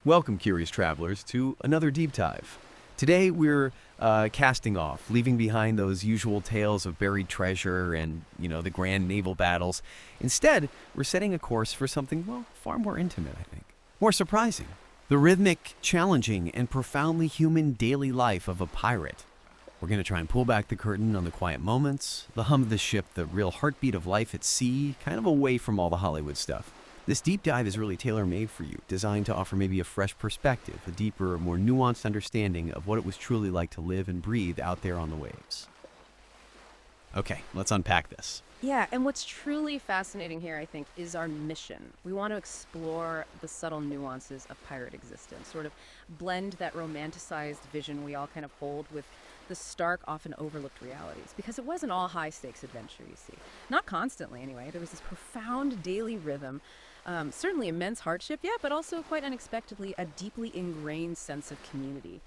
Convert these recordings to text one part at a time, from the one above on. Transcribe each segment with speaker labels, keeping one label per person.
Speaker 1: Welcome, curious travelers, to another deep dive. Today we're casting off, leaving behind those usual tales of buried treasure and, the grand naval battles. Instead, we're setting a course for something, well, far more intimate, I think. More surprising. The rhythmic, challenging, and profoundly human daily life of a pirate. We're going to try and pull back the curtain on the quiet moments, the hum of the ship, the real heartbeat of life at sea, kind of away from all the Hollywood stuff. This deep dive is really tailor-made for you, designed to offer maybe a fresh perspective, a deeper, more nuanced understanding of what it was truly like to live and breathe out there on the waves. Okay, let's unpack this.
Speaker 2: Yeah, and what's truly fascinating here, I think, is our mission. We want to explore the subtle nuances of pirate existence, sort of blend that romanticized vision we all kind of hold with the stark, often overlooked realities. Because it wasn't all high-stakes adventure, you see. Not constantly, anyway. There was this profound daily rhythm, certainly immense hardship, yeah, but also quite unexpectedly a deeply ingrained sense of community.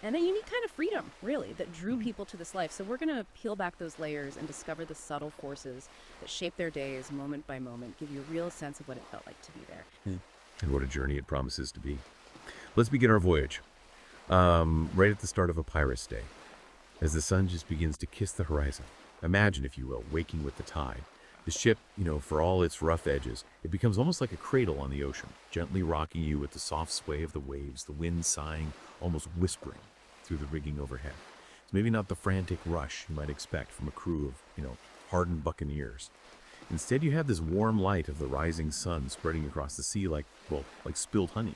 Speaker 2: And a unique kind of freedom, really, that drew people to this life. So we're going to peel back those layers and discover the subtle forces that shape their days moment by moment, give you a real sense of what it felt like to be there.
Speaker 3: And what a journey it promises to be. Let's begin our voyage. Right at the start of a pirate's day, as the sun just begins to kiss the horizon. Imagine, if you will, waking with the tide. The ship, for all its rough edges, it becomes almost like a cradle on the ocean, gently rocking you with the soft sway of the waves, the wind sighing, almost whispering through the rigging overhead. It's maybe not the frantic rush you might expect from a crew of, hardened buccaneers. Instead, you have this warm light of the rising sun spreading across the sea like spilled honey,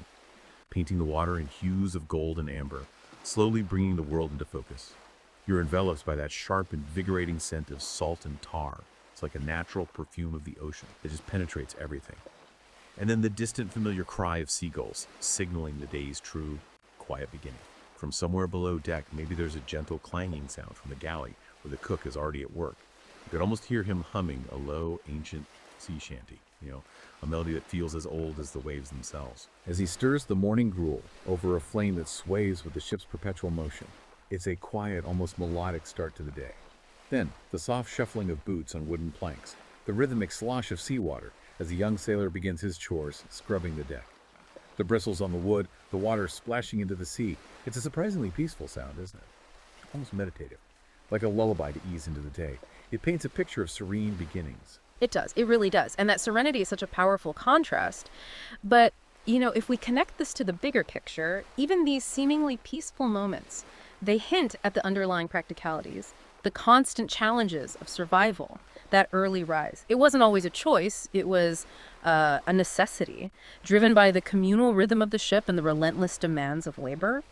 Speaker 3: painting the water in hues of gold and amber, slowly bringing the world into focus. You're enveloped by that sharp, invigorating scent of salt and tar. It's like a natural perfume of the ocean that just penetrates everything. And then the distant, familiar cry of seagulls, signaling the day's true, quiet beginning. From somewhere below deck, maybe there's a gentle clanging sound from the galley where the cook is already at work. You could almost hear him humming a low, ancient sea shanty, a melody that feels as old as the waves themselves.
Speaker 4: As he stirs the morning gruel over a flame that sways with the ship's perpetual motion, it's a quiet, almost melodic start to the day. Then, the soft shuffling of boots on wooden planks, the rhythmic slosh of seawater as the young sailor begins his chores, scrubbing the deck. The bristles on the wood, the water splashing into the sea. It's a surprisingly peaceful sound, isn't it? Almost meditative, like a lullaby to ease into the day. It paints a picture of serene beginnings.
Speaker 2: It does. It really does. And that serenity is such a powerful contrast. But, if we connect this to the bigger picture, even these seemingly peaceful moments, they hint at the underlying practicalities, the constant challenges of survival, that early rise. It wasn't always a choice. It was a necessity, driven by the communal rhythm of the ship and the relentless demands of labor.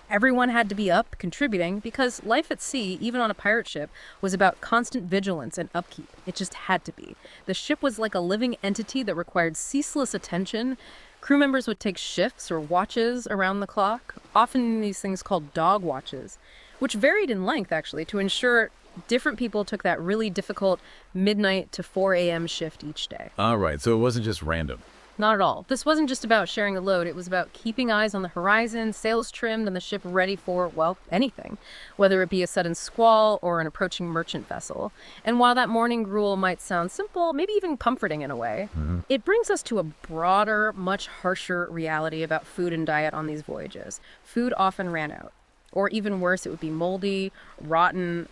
Speaker 2: Everyone had to be up, contributing, because life at sea, even on a pirate ship, was about constant vigilance and upkeep. It just had to be. The ship was like a living entity that required ceaseless attention. Crew members would take shifts or watches around the clock, often these things called dog watches, which varied in length, actually, to ensure different people took that really difficult midnight to 4 a.m. shift each day.
Speaker 4: All right, so it wasn't just random.
Speaker 2: Not at all. This wasn't just about sharing the load. It was about keeping eyes on the horizon, sails trimmed, and the ship ready for, anything, whether it be a sudden squall or an approaching merchant vessel. And while that morning gruel might sound simple, maybe even comforting in a way, it brings us to a broader, much harsher reality about food and diet on these voyages. Food often ran out. Or even worse, it would be moldy, rotten,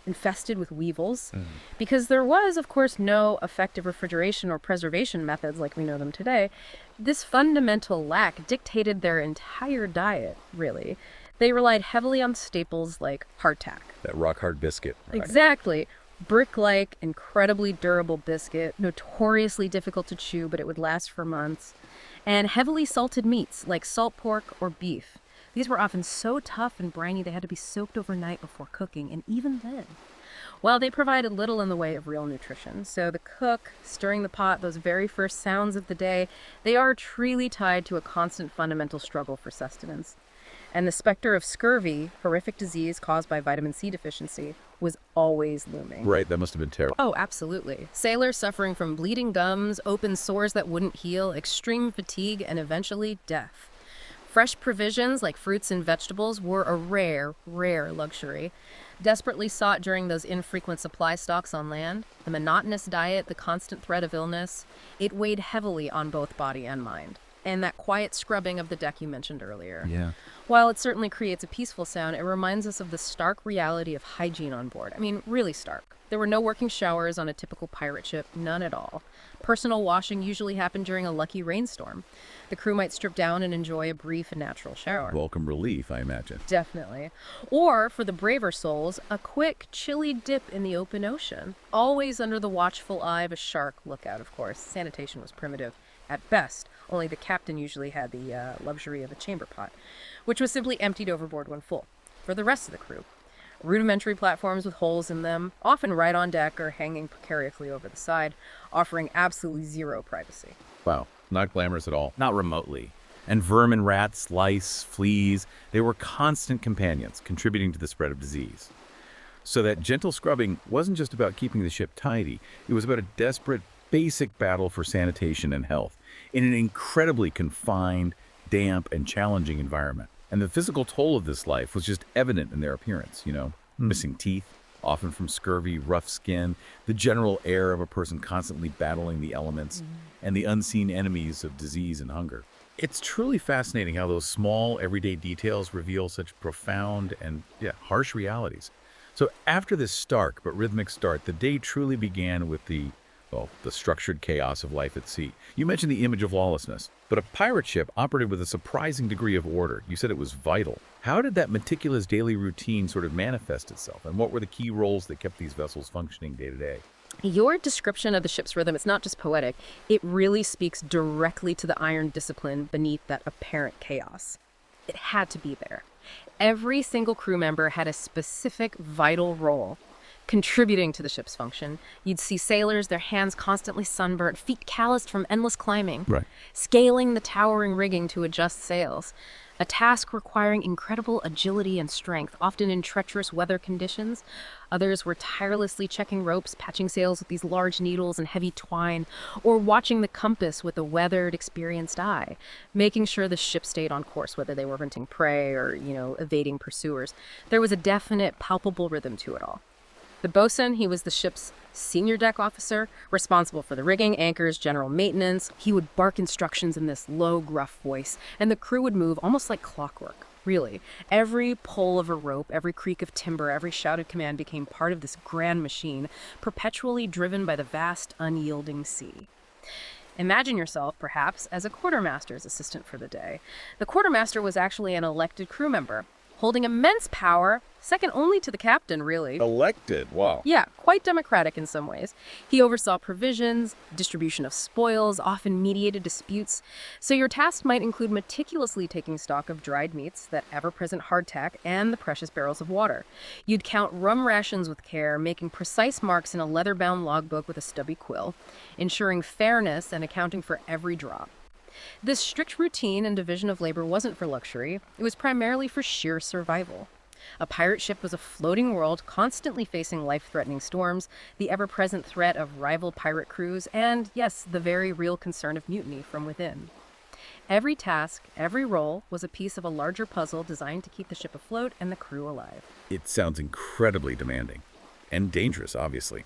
Speaker 2: infested with weevils. Because there was, of course, no effective refrigeration or preservation methods like we know them today. This fundamental lack dictated their entire diet, really. They relied heavily on staples like hardtack.
Speaker 4: That rock-hard biscuit. Right?
Speaker 2: Exactly. Brick-like, incredibly durable biscuit, notoriously difficult to chew, but it would last for months. And heavily salted meats like salt pork or beef. These were often so tough and briny they had to be soaked overnight before cooking, and even then, well, they provided little in the way of real nutrition. So the cook, stirring the pot, those very first sounds of the day, they are truly tied to a constant fundamental struggle for sustenance. And the specter of scurvy, horrific disease caused by vitamin C deficiency, was always looming.
Speaker 4: Right, that must have been terrible.
Speaker 2: Oh, absolutely. Sailors suffering from bleeding gums, open sores that wouldn't heal, extreme fatigue, and eventually death. Fresh provisions like fruits and vegetables were a rare, rare luxury, desperately sought during those infrequent supply stocks on land. The monotonous diet, the constant threat of illness, it weighed heavily on both body and mind. and that quiet scrubbing of the deck you mentioned earlier.
Speaker 4: Yeah.
Speaker 2: While it certainly creates a peaceful sound, it reminds us of the stark reality of hygiene on board. I mean, really stark. There were no working showers on a typical pirate ship, none at all. Personal washing usually happened during a lucky rainstorm. The crew might strip down and enjoy a brief and natural shower.
Speaker 4: Welcome relief, I imagine.
Speaker 2: Definitely. Or, for the braver souls, a quick, chilly dip in the open ocean. Always under the watchful eye of a shark lookout, of course. Sanitation was primitive at best. Only the captain usually had the luxury of a chamber pot, which was simply emptied overboard when full. For the rest of the crew, rudimentary platforms with holes in them, often right on deck or hanging precariously over the side, offering absolutely zero privacy.
Speaker 4: Wow. Not glamorous at all.
Speaker 3: Not remotely. And vermin, rats, lice, fleas, they were constant companions, contributing to the spread of disease. So that gentle scrubbing wasn't just about keeping the ship tidy. It was about a desperate, basic battle for sanitation and health in an incredibly confined, damp, and challenging environment. And the physical toll of this life was just evident in their appearance, missing teeth, often from scurvy, rough skin, the general air of a person constantly battling the elements, and the unseen enemies of disease and hunger. It's truly fascinating how those small, everyday details reveal such profound and, harsh realities. So after this stark but rhythmic start, the day truly began with the structured chaos of life at sea. You mentioned the image of lawlessness, but a pirate ship operated with a surprising degree of order. You said it was vital. How did that meticulous daily routine sort of manifest itself, and what were the key roles that kept these vessels functioning day to day?
Speaker 2: Your description of the ship's rhythm, it's not just poetic, it really speaks directly to the iron discipline beneath that apparent chaos. It had to be there. Every single crew member had a specific vital role contributing to the ship's function. You'd see sailors, their hands constantly sunburnt, feet calloused from endless climbing, scaling the towering rigging to adjust sails. A task requiring incredible agility and strength, often in treacherous weather conditions. Others were tirelessly checking ropes, patching sails with these large needles and heavy twine, or watching the compass with a weathered, experienced eye, making sure the ship stayed on course, whether they were hunting prey or, evading pursuers. There was a definite, palpable rhythm to it all. The bosun, he was the ship's senior deck officer, responsible for the rigging, anchors, general maintenance. He would bark instructions in this low, gruff voice, and the crew would move almost like clockwork, really. Every pull of a rope, every creak of timber, every shouted command became part of this grand machine, perpetually driven by the vast, unyielding sea. Imagine yourself, perhaps, as a quartermaster's assistant for the day. The quartermaster was actually an elected crew member, holding immense power, second only to the captain, really.
Speaker 4: Elected? Wow.
Speaker 2: Yeah, quite democratic in some ways. He oversaw provisions, distribution of spoils, often mediated disputes. So your task might include meticulously taking stock of dried meats, that ever-present hardtack, and the precious barrels of water. You'd count rum rations with care, making precise marks in a leather-bound logbook with a stubby quill, ensuring fairness and accounting for every drop. This strict routine and division of labor wasn't for luxury. It was primarily for sheer survival. A pirate ship was a floating world constantly facing life-threatening storms, the ever-present threat of rival pirate crews, and, yes, the very real concern of mutiny from within. Every task, every role, was a piece of a larger puzzle designed to keep the ship afloat and the crew alive.
Speaker 3: It sounds incredibly demanding. And dangerous, obviously.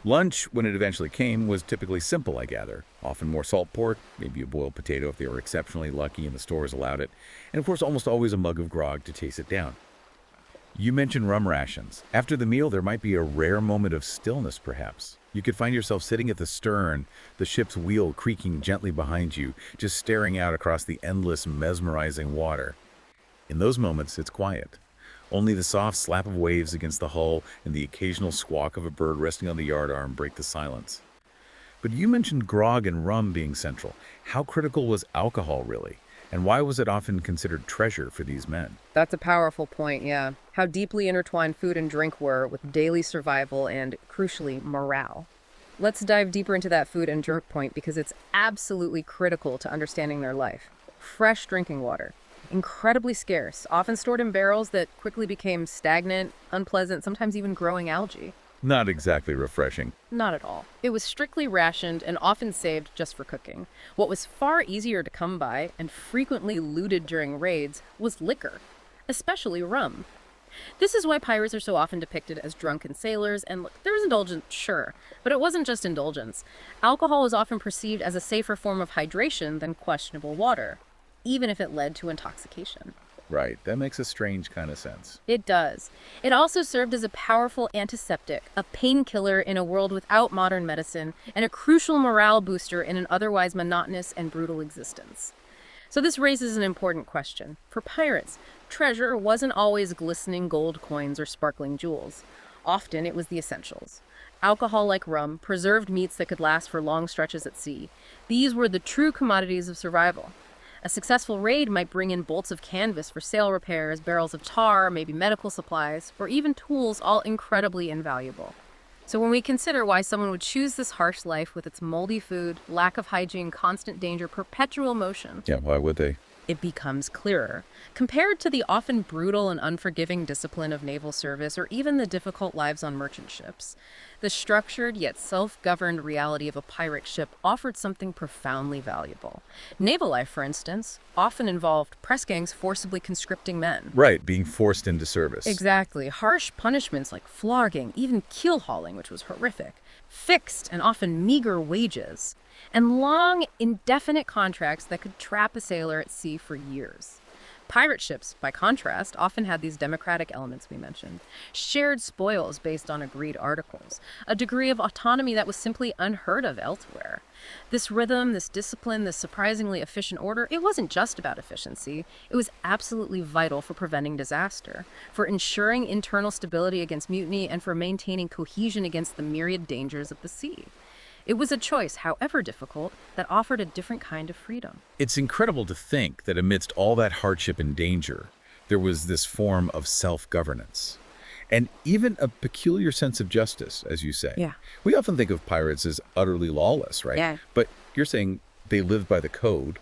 Speaker 3: Lunch, when it eventually came, was typically simple, I gather. Often more salt pork, maybe a boiled potato if they were exceptionally lucky and the stores allowed it, and of course almost always a mug of grog to chase it down. You mentioned rum rations. After the meal, there might be a rare moment of stillness, perhaps. You could find yourself sitting at the stern, the ship's wheel creaking gently behind you, just staring out across the endless, mesmerizing water. In those moments, it's quiet. Only the soft slap of waves against the hull and the occasional squawk of a bird resting on the yardarm break the silence. But you mentioned grog and rum being central. How critical was alcohol, really? And why was it often considered treasure for these men?
Speaker 2: That's a powerful point, yeah. How deeply intertwined food and drink were with daily survival and, crucially, morale. Let's dive deeper into that food and drink point because it's absolutely critical to understanding their life. Fresh drinking water. Incredibly scarce, often stored in barrels that quickly became stagnant, unpleasant, sometimes even growing algae.
Speaker 3: Not exactly refreshing.
Speaker 2: Not at all. It was strictly rationed and often saved just for cooking. What was far easier to come by and frequently looted during raids was liquor, especially rum. This is why pirates are so often depicted as drunken sailors, and look, there was indulgence, sure, but it wasn't just indulgence. Alcohol was often perceived as a safer form of hydration than questionable water, even if it led to intoxication.
Speaker 4: Right, that makes a strange kind of sense.
Speaker 2: It does. It also served as a powerful antiseptic, a painkiller in a world without modern medicine, and a crucial morale booster in an otherwise monotonous and brutal existence. So this raises an important question. For pirates, treasure wasn't always glistening gold coins or sparkling jewels. Often it was the essentials. Alcohol like rum, preserved meats that could last for long stretches at sea. These were the true commodities of survival. A successful raid might bring in bolts of canvas for sail repairs, barrels of tar, maybe medical supplies, or even tools, all incredibly invaluable. So when we consider why someone would choose this harsh life with its moldy food, lack of hygiene, constant danger, perpetual motion,
Speaker 4: Yeah, why would they?
Speaker 2: it becomes clearer. Compared to the often brutal and unforgiving discipline of naval service or even the difficult lives on merchant ships, the structured yet self-governed reality of a pirate ship offered something profoundly valuable. Naval life, for instance, often involved press gangs forcibly conscripting men.
Speaker 4: Right, being forced into service.
Speaker 2: Exactly. Harsh punishments like flogging, even keel hauling, which was horrific, fixed and often meager wages, and long, indefinite contracts that could trap a sailor at sea for years. Pirate ships, by contrast, often had these democratic elements we mentioned, shared spoils based on agreed articles, a degree of autonomy that was simply unheard of elsewhere. This rhythm, this discipline, this surprisingly efficient order, it wasn't just about efficiency. It was absolutely vital for preventing disaster, for ensuring internal stability against mutiny, and for maintaining cohesion against the myriad dangers of the sea. It was a choice, however difficult, that offered a different kind of freedom.
Speaker 4: It's incredible to think that amidst all that hardship and danger, there was this form of self-governance. And even a peculiar sense of justice, as you say.
Speaker 2: Yeah.
Speaker 4: We often think of pirates as utterly lawless, right?
Speaker 2: Yeah.
Speaker 4: But you're saying they lived by the code.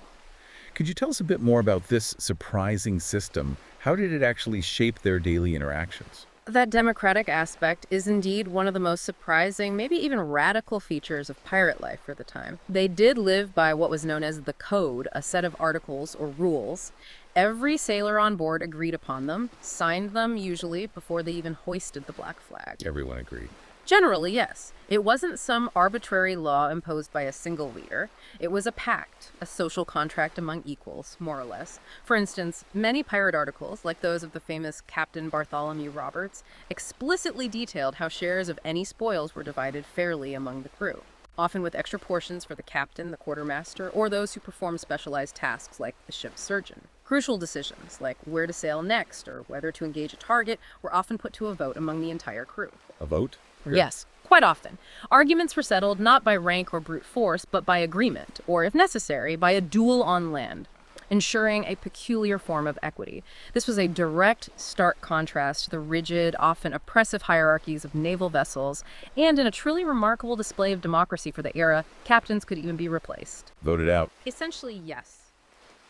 Speaker 4: Could you tell us a bit more about this surprising system? How did it actually shape their daily interactions?
Speaker 2: That democratic aspect is indeed one of the most surprising, maybe even radical features of pirate life for the time. They did live by what was known as the code, a set of articles or rules. Every sailor on board agreed upon them, signed them usually before they even hoisted the black flag.
Speaker 4: Everyone agreed.
Speaker 2: Generally, yes. It wasn't some arbitrary law imposed by a single leader. It was a pact, a social contract among equals, more or less. For instance, many pirate articles, like those of the famous Captain Bartholomew Roberts, explicitly detailed how shares of any spoils were divided fairly among the crew, often with extra portions for the captain, the quartermaster, or those who performed specialized tasks like the ship's surgeon. Crucial decisions, like where to sail next or whether to engage a target, were often put to a vote among the entire crew.
Speaker 4: A vote?
Speaker 2: Yes, quite often. Arguments were settled not by rank or brute force, but by agreement, or if necessary, by a duel on land, ensuring a peculiar form of equity. This was a direct, stark contrast to the rigid, often oppressive hierarchies of naval vessels, and in a truly remarkable display of democracy for the era, captains could even be replaced.
Speaker 4: Voted out.
Speaker 2: Essentially, yes.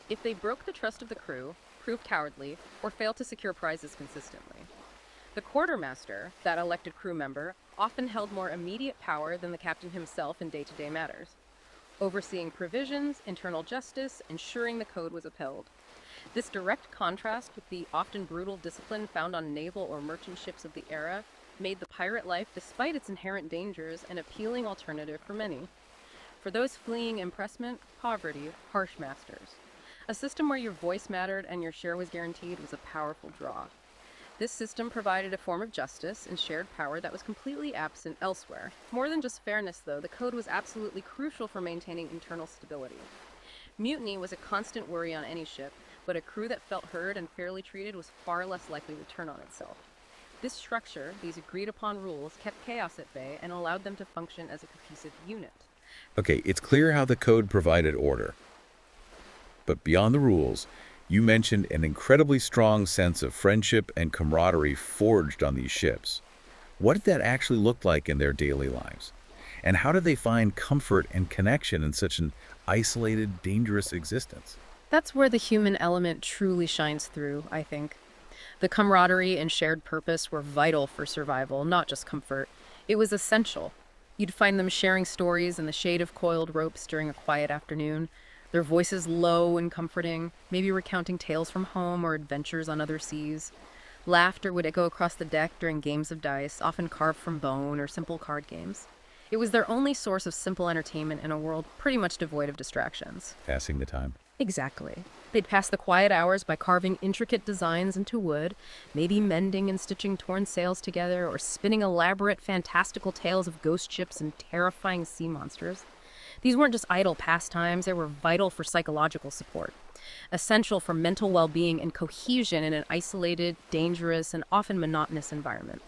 Speaker 2: If they broke the trust of the crew, proved cowardly, or failed to secure prizes consistently. The quartermaster, that elected crew member, often held more immediate power than the captain himself in day-to-day matters, overseeing provisions, internal justice, ensuring the code was upheld. This direct contrast with the often brutal discipline found on naval or merchant ships of the era made the pirate life, despite its inherent dangers, an appealing alternative for many. For those fleeing impressment, poverty, harsh masters. A system where your voice mattered and your share was guaranteed was a powerful draw. This system provided a form of justice and shared power that was completely absent elsewhere. More than just fairness, though, the code was absolutely crucial for maintaining internal stability. Mutiny was a constant worry on any ship, but a crew that felt heard and fairly treated was far less likely to turn on itself. This structure, these agreed-upon rules, kept chaos at bay and allowed them to function as a cohesive unit.
Speaker 4: Okay, it's clear how the code provided order. But beyond the rules, you mentioned an incredibly strong sense of friendship and camaraderie forged on these ships. What did that actually look like in their daily lives? And how did they find comfort and connection in such an isolated, dangerous existence?
Speaker 2: That's where the human element truly shines through, I think. The camaraderie and shared purpose were vital for survival, not just comfort. It was essential. You'd find them sharing stories in the shade of coiled ropes during a quiet afternoon, their voices low and comforting, maybe recounting tales from home or adventures on other seas. Laughter would echo across the deck during games of dice, often carved from bone or simple card games. It was their only source of simple entertainment in a world pretty much devoid of distractions.
Speaker 3: Passing the time.
Speaker 2: Exactly. They'd pass the quiet hours by carving intricate designs into wood, maybe mending and stitching torn sails together, or spinning elaborate, fantastical tales of ghost ships and terrifying sea monsters. These weren't just idle pastimes, they were vital for psychological support, essential for mental well-being and cohesion in an isolated, dangerous, and often monotonous environment.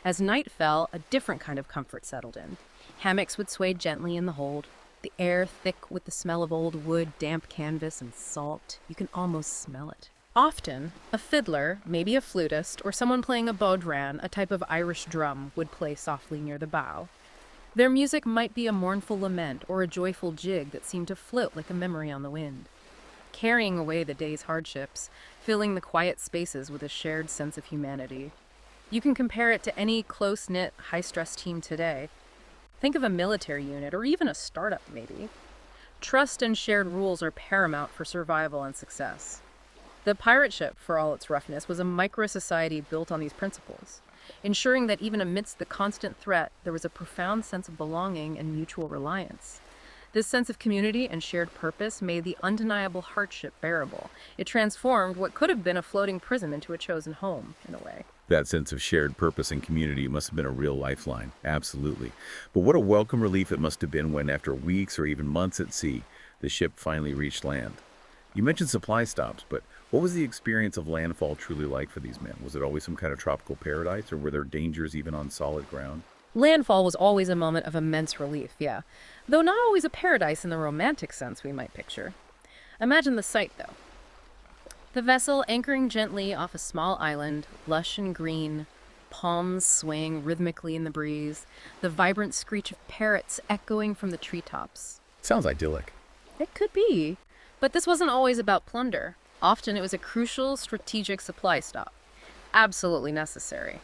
Speaker 2: As night fell, a different kind of comfort settled in. Hammocks would sway gently in the hold, the air thick with the smell of old wood, damp canvas, and salt. You can almost smell it. Often, a fiddler, maybe a flutist, or someone playing a bodhran, a type of Irish drum, would play softly near the bow. Their music might be a mournful lament or a joyful jig that seemed to float like a memory on the wind, carrying away the day's hardships, filling the quiet spaces with a shared sense of humanity. You can compare it to any close-knit, high-stress team today. Think of a military unit, or even a startup, maybe. Trust and shared rules are paramount for survival and success. The pirate ship, for all its roughness, was a micro-society built on these principles, ensuring that even amidst the constant threat, there was a profound sense of belonging and mutual reliance. This sense of community and shared purpose made the undeniable hardship bearable. It transformed what could have been a floating prison into a chosen home, in a way.
Speaker 3: That sense of shared purpose and community must have been a real lifeline. Absolutely. But what a welcome relief it must have been when, after weeks or even months at sea, the ship finally reached land. You mentioned supply stops, but what was the experience of landfall truly like for these men? Was it always some kind of tropical paradise, or were there dangers even on solid ground?
Speaker 2: Landfall was always a moment of immense relief, yeah, though not always a paradise in the romantic sense we might picture. Imagine the sight, though. The vessel anchoring gently off a small island, lush and green, palms swaying rhythmically in the breeze, the vibrant screech of parrots echoing from the treetops.
Speaker 3: Sounds idyllic.
Speaker 2: It could be, but this wasn't always about plunder. Often it was a crucial strategic supply stop, absolutely necessary.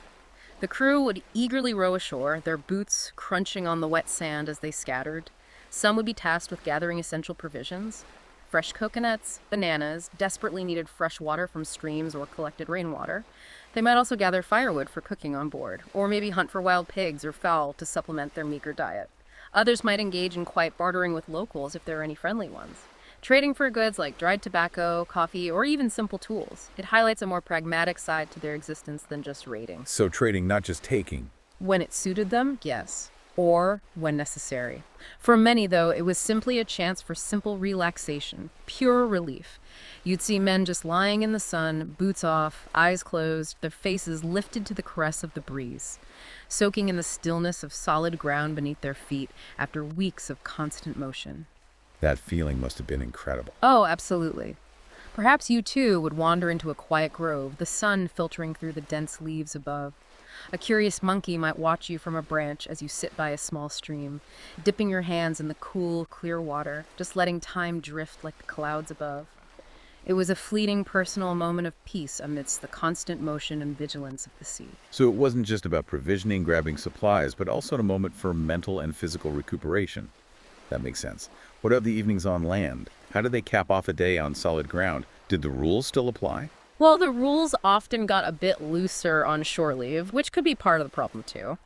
Speaker 2: The crew would eagerly row ashore, their boots crunching on the wet sand as they scattered. Some would be tasked with gathering essential provisions. Fresh coconuts, bananas, desperately needed fresh water from streams or collected rainwater. They might also gather firewood for cooking on board, or maybe hunt for wild pigs or fowl to supplement their meager diet. Others might engage in quiet bartering with locals if there are any friendly ones, trading for goods like dried tobacco, coffee, or even simple tools. It highlights a more pragmatic side to their existence than just raiding.
Speaker 4: So trading, not just taking.
Speaker 2: When it suited them, yes. Or when necessary. For many, though, it was simply a chance for simple relaxation, pure relief. You'd see men just lying in the sun, boots off, eyes closed, their faces lifted to the caress of the breeze, soaking in the stillness of solid ground beneath their feet after weeks of constant motion.
Speaker 4: That feeling must have been incredible.
Speaker 2: Oh, absolutely. Perhaps you, too, would wander into a quiet grove, the sun filtering through the dense leaves above. A curious monkey might watch you from a branch as you sit by a small stream, dipping your hands in the cool, clear water, just letting time drift like the clouds above. It was a fleeting personal moment of peace amidst the constant motion and vigilance of the sea.
Speaker 3: So it wasn't just about provisioning, grabbing supplies, but also a moment for mental and physical recuperation. That makes sense. What of the evenings on land? How did they cap off a day on solid ground? Did the rules still apply?
Speaker 2: Well, the rules often got a bit looser on shore leave, which could be part of the problem too.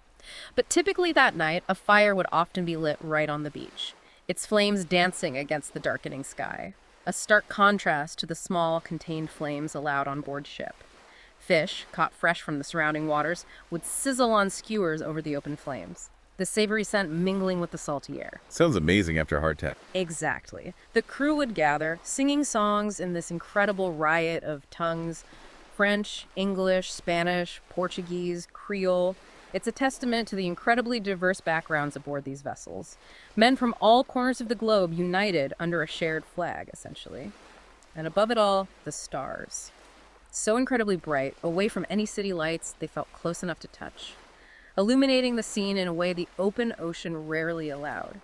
Speaker 2: But typically that night, a fire would often be lit right on the beach, its flames dancing against the darkening sky, a stark contrast to the small, contained flames allowed on board ship. Fish, caught fresh from the surrounding waters, would sizzle on skewers over the open flames, the savory scent mingling with the salty air.
Speaker 3: Sounds amazing after a hard task.
Speaker 2: Exactly. The crew would gather, singing songs in this incredible riot of tongues: French, English, Spanish, Portuguese, Creole. It's a testament to the incredibly diverse backgrounds aboard these vessels. Men from all corners of the globe united under a shared flag, essentially. And above it all, the stars. So incredibly bright, away from any city lights, they felt close enough to touch, illuminating the scene in a way the open ocean rarely allowed.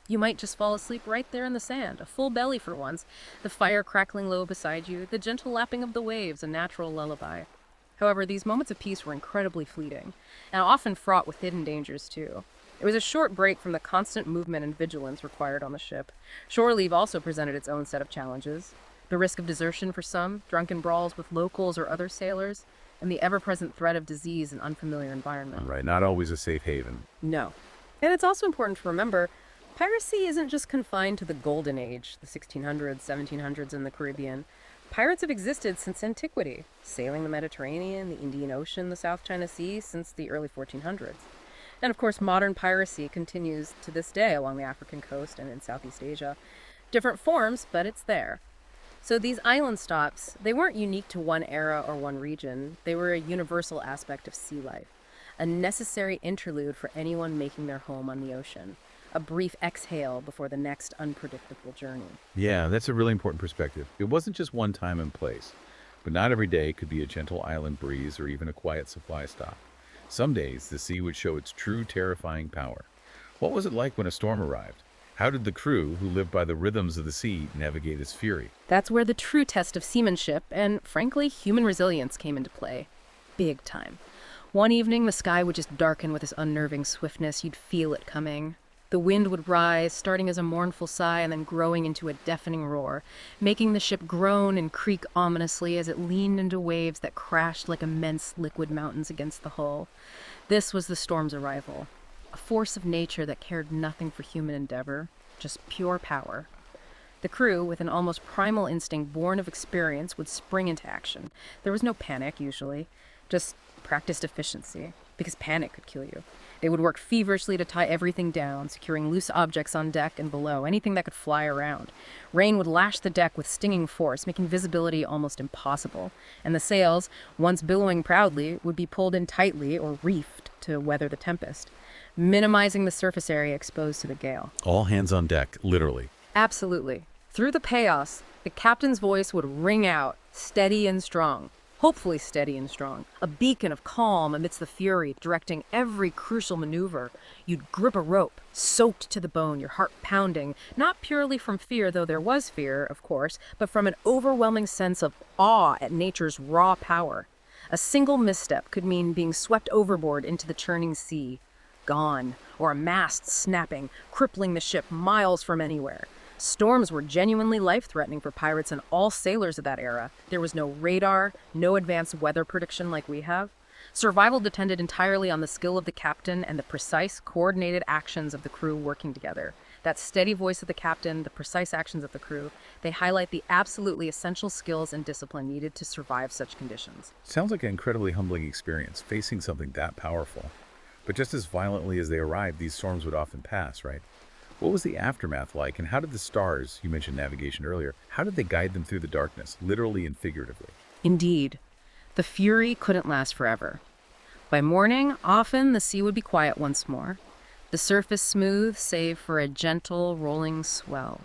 Speaker 2: You might just fall asleep right there in the sand, a full belly for once, the fire crackling low beside you, the gentle lapping of the waves, a natural lullaby. However, these moments of peace were incredibly fleeting, and often fraught with hidden dangers too. It was a short break from the constant movement and vigilance required on the ship. Shore leave also presented its own set of challenges. The risk of desertion for some, drunken brawls with locals or other sailors, and the ever-present threat of disease and unfamiliar environment.
Speaker 4: Right, not always a safe haven.
Speaker 2: No. And it's also important to remember, piracy isn't just confined to the Golden Age, the 1600s, 1700s in the Caribbean. Pirates have existed since antiquity, sailing the Mediterranean, the Indian Ocean, the South China Sea since the early 1400s. And of course, modern piracy continues to this day along the African coast and in Southeast Asia. Different forms, but it's there. So these island stops, they weren't unique to one era or one region. They were a universal aspect of sea life, a necessary interlude for anyone making their home on the ocean, a brief exhale before the next unpredictable journey.
Speaker 4: Yeah, that's a really important perspective. It wasn't just one time and place, but not every day could be a gentle island breeze or even a quiet supply stop. Some days, the sea would show its true terrifying power. What was it like when a storm arrived? How did the crew, who lived by the rhythms of the sea, navigate its fury?
Speaker 2: That's where the true test of seamanship and, frankly, human resilience came into play. Big time. One evening, the sky would just darken with this unnerving swiftness. You'd feel it coming. The wind would rise, starting as a mournful sigh and then growing into a deafening roar, making the ship groan and creak ominously as it leaned into waves that crashed like immense liquid mountains against the hull. This was the storm's arrival, a force of nature that cared nothing for human endeavor, just pure power. The crew, with an almost primal instinct born of experience, would spring into action. There was no panic, usually, just practiced efficiency, because panic could kill you. They would work feverishly to tie everything down, securing loose objects on deck and below, anything that could fly around. Rain would lash the deck with stinging force, making visibility almost impossible. And the sails, once billowing proudly, would be pulled in tightly or reefed to weather the tempest, minimizing the surface area exposed to the gale.
Speaker 4: All hands on deck, literally.
Speaker 2: Absolutely. Through the chaos, the captain's voice would ring out, steady and strong. Hopefully steady and strong, a beacon of calm amidst the fury, directing every crucial maneuver. You'd grip a rope, soaked to the bone, your heart pounding, not purely from fear, though there was fear, of course, but from an overwhelming sense of awe at nature's raw power. A single misstep could mean being swept overboard into the churning sea, gone, or a mast snapping, crippling the ship miles from anywhere. Storms were genuinely life-threatening for pirates and all sailors of that era. There was no radar, no advanced weather prediction like we have. Survival depended entirely on the skill of the captain and the precise, coordinated actions of the crew working together. That steady voice of the captain, the precise actions of the crew, they highlight the absolutely essential skills and discipline needed to survive such conditions.
Speaker 4: Sounds like an incredibly humbling experience, facing something that powerful. But just as violently as they arrived, these storms would often pass, right? What was the aftermath like, and how did the stars, you mentioned navigation earlier, how did they guide them through the darkness, literally and figuratively?
Speaker 2: Indeed, the fury couldn't last forever. By morning, often the sea would be quiet once more, the surface smooth save for a gentle, rolling swell.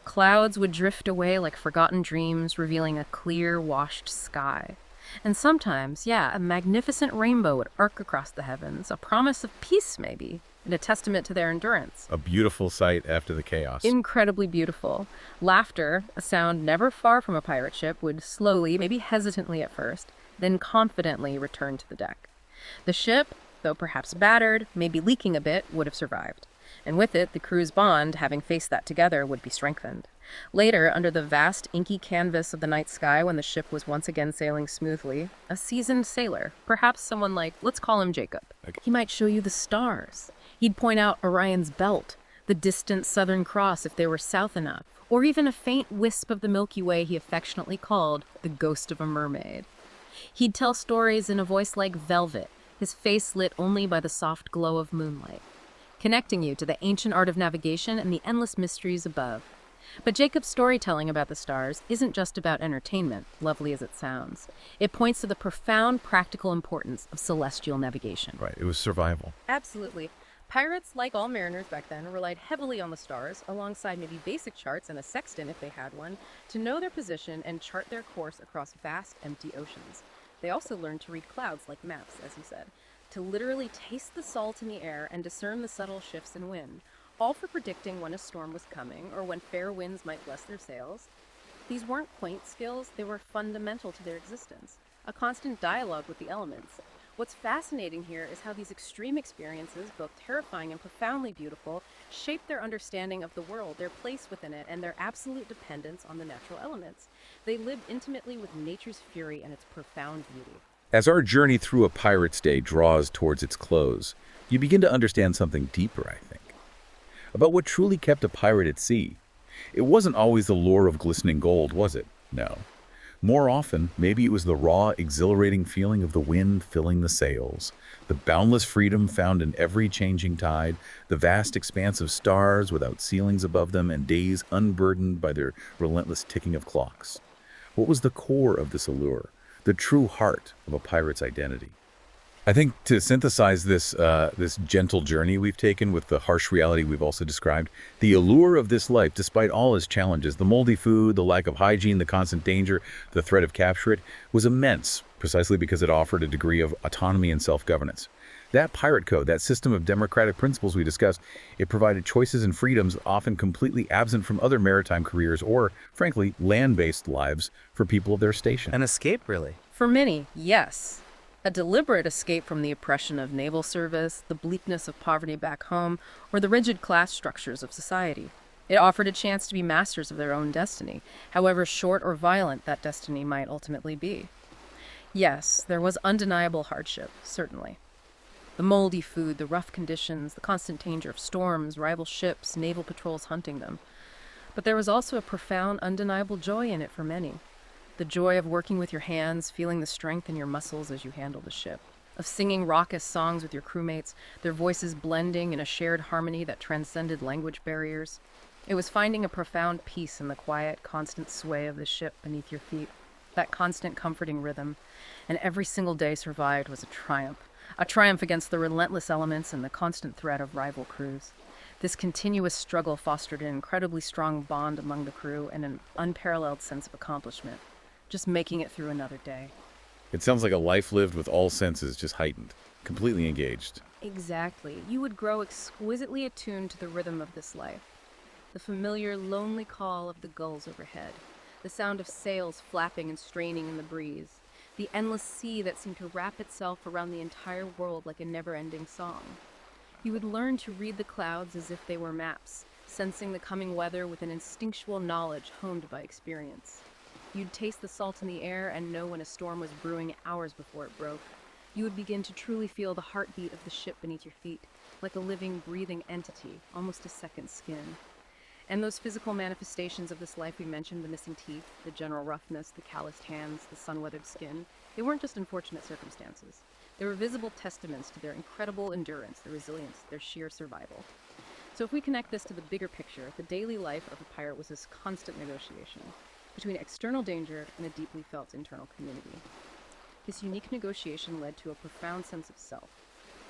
Speaker 2: Clouds would drift away like forgotten dreams, revealing a clear, washed sky. And sometimes, a magnificent rainbow would arc across the heavens, a promise of peace maybe, and a testament to their endurance.
Speaker 4: A beautiful sight after the chaos.
Speaker 2: Incredibly beautiful. Laughter, a sound never far from a pirate ship, would slowly, maybe hesitantly at first, then confidently return to the deck. The ship, though perhaps battered, maybe leaking a bit, would have survived. And with it, the crew's bond, having faced that together, would be strengthened. Later, under the vast, inky canvas of the night sky when the ship was once again sailing smoothly, a seasoned sailor, perhaps someone like, let's call him Jacob, he might show you the stars. He'd point out Orion's belt, the distant Southern Cross if they were south enough, or even a faint wisp of the Milky Way he affectionately called the ghost of a mermaid. He'd tell stories in a voice like velvet, his face lit only by the soft glow of moonlight, connecting you to the ancient art of navigation and the endless mysteries above. But Jacob's storytelling about the stars isn't just about entertainment, lovely as it sounds. It points to the profound practical importance of celestial navigation.
Speaker 4: Right, it was survival.
Speaker 2: Absolutely. Pirates, like all mariners back then, relied heavily on the stars, alongside maybe basic charts and a sextant if they had one, to know their position and chart their course across vast, empty oceans. They also learned to read clouds like maps, as he said, to literally taste the salt in the air and discern the subtle shifts in wind, all for predicting when a storm was coming or when fair winds might bless their sails. These weren't quaint skills, they were fundamental to their existence, a constant dialogue with the elements. What's fascinating here is how these extreme experiences, both terrifying and profoundly beautiful, shape their understanding of the world, their place within it, and their absolute dependence on the natural elements. They lived intimately with nature's fury and its profound beauty.
Speaker 4: As our journey through A Pirate's Day draws towards its close, you begin to understand something deeper, I think, about what truly kept a pirate at sea. It wasn't always the lure of glistening gold, was it? No. More often, maybe it was the raw, exhilarating feeling of the wind filling the sails, the boundless freedom found in every changing tide, the vast expanse of stars without ceilings above them, and days unburdened by their relentless ticking of clocks. What was the core of this allure, the true heart of a pirate's identity? I think to synthesize this gentle journey we've taken with the harsh reality we've also described, the allure of this life, despite all its challenges, the moldy food, the lack of hygiene, the constant danger, the threat of capture it, was immense, precisely because it offered a degree of autonomy and self-governance. That pirate code, that system of democratic principles we discussed, it provided choices and freedoms often completely absent from other maritime careers or, frankly, land-based lives for people of their station.
Speaker 1: An escape, really.
Speaker 2: For many, yes. A deliberate escape from the oppression of naval service, the bleakness of poverty back home, or the rigid class structures of society. It offered a chance to be masters of their own destiny, however short or violent that destiny might ultimately be. Yes, there was undeniable hardship, certainly. The moldy food, the rough conditions, the constant danger of storms, rival ships, naval patrols hunting them. But there was also a profound, undeniable joy in it for many. The joy of working with your hands, feeling the strength in your muscles as you handle the ship, of singing raucous songs with your crewmates, their voices blending in a shared harmony that transcended language barriers. It was finding a profound peace in the quiet, constant sway of the ship beneath your feet, that constant comforting rhythm, and every single day survived was a triumph against the relentless elements and the constant threat of rival crews. This continuous struggle fostered an incredibly strong bond among the crew and an unparalleled sense of accomplishment. Just making it through another day.
Speaker 4: It sounds like a life lived with all senses just heightened, completely engaged.
Speaker 2: Exactly. You would grow exquisitely attuned to the rhythm of this life. The familiar, lonely call of the gulls overhead, the sound of sails flapping and straining in the breeze, the endless sea that seemed to wrap itself around the entire world like a never-ending song. You would learn to read the clouds as if they were maps, sensing the coming weather with an instinctual knowledge honed by experience. You'd taste the salt in the air and know when a storm was brewing hours before it broke. You would begin to truly feel the heartbeat of the ship beneath your feet, like a living, breathing entity, almost a second skin. And those physical manifestations of this life we mentioned, the missing teeth, the general roughness, the calloused hands, the sun-weathered skin, they weren't just unfortunate circumstances. They were visible testaments to their incredible endurance, their resilience, their sheer survival. So if we connect this to the bigger picture, the daily life of a pirate was this constant negotiation between external danger and a deeply felt internal community. This unique negotiation led to a profound sense of self,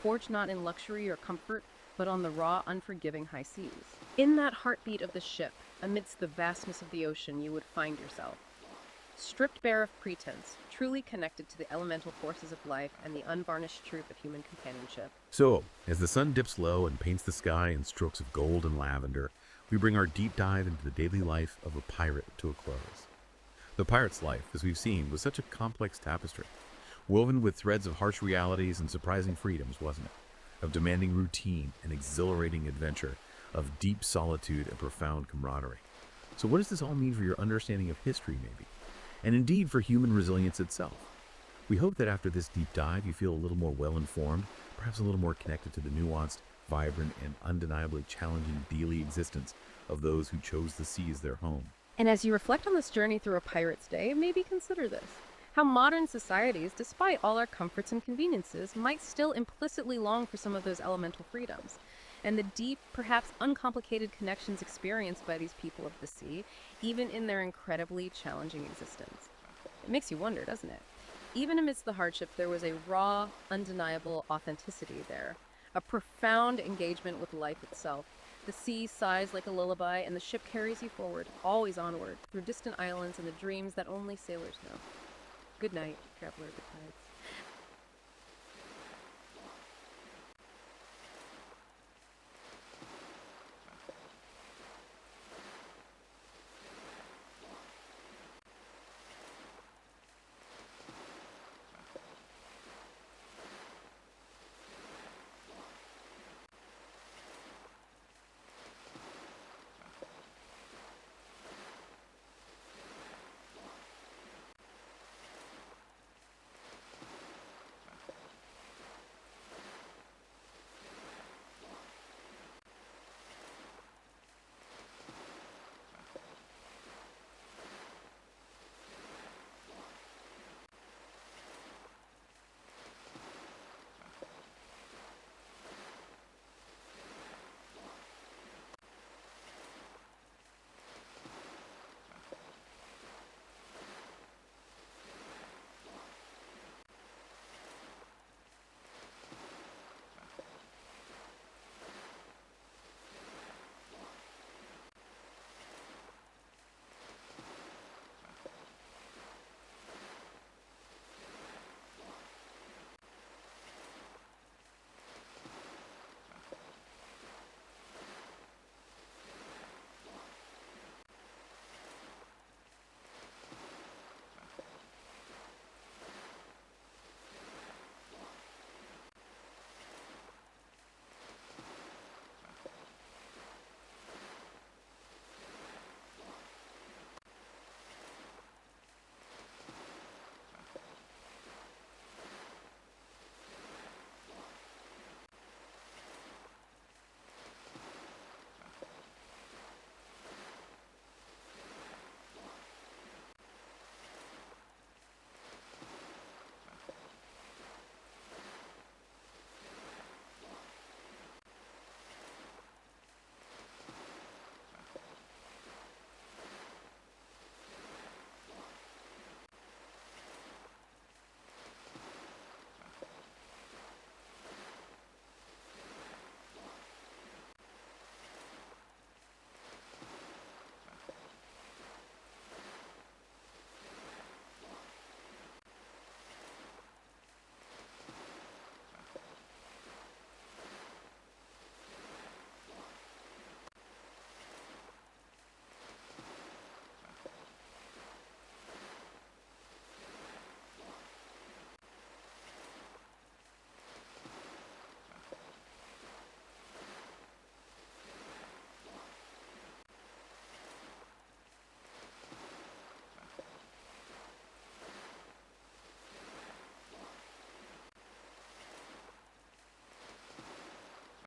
Speaker 2: forged not in luxury or comfort, but on the raw, unforgiving high seas. In that heartbeat of the ship, amidst the vastness of the ocean, you would find yourself, stripped bare of pretense, truly connected to the elemental forces of life and the unvarnished truth of human companionship.
Speaker 3: So, as the sun dips low and paints the sky in strokes of gold and lavender, we bring our deep dive into the daily life of a pirate to a close. The pirate's life, as we've seen, was such a complex tapestry, woven with threads of harsh realities and surprising freedoms, wasn't it? Of demanding routine and exhilarating adventure, of deep solitude and profound camaraderie. So what does this all mean for your understanding of history, maybe? And indeed for human resilience itself? We hope that after this deep dive, you feel a little more well-informed, perhaps a little more connected to the nuanced, vibrant, and undeniably challenging daily existence of those who chose the sea as their home.
Speaker 2: And as you reflect on this journey through A Pirate's Day, maybe consider this. How modern societies, despite all our comforts and conveniences, might still implicitly long for some of those elemental freedoms. And the deep, perhaps uncomplicated connections experienced by these people of the sea, even in their incredibly challenging existence. It makes you wonder, doesn't it? Even amidst the hardship, there was a raw, undeniable authenticity there. A profound engagement with life itself. The sea sighs like a lullaby, and the ship carries you forward, always onward, through distant islands and the dreams that only sailors know. Good night, traveler of the tides.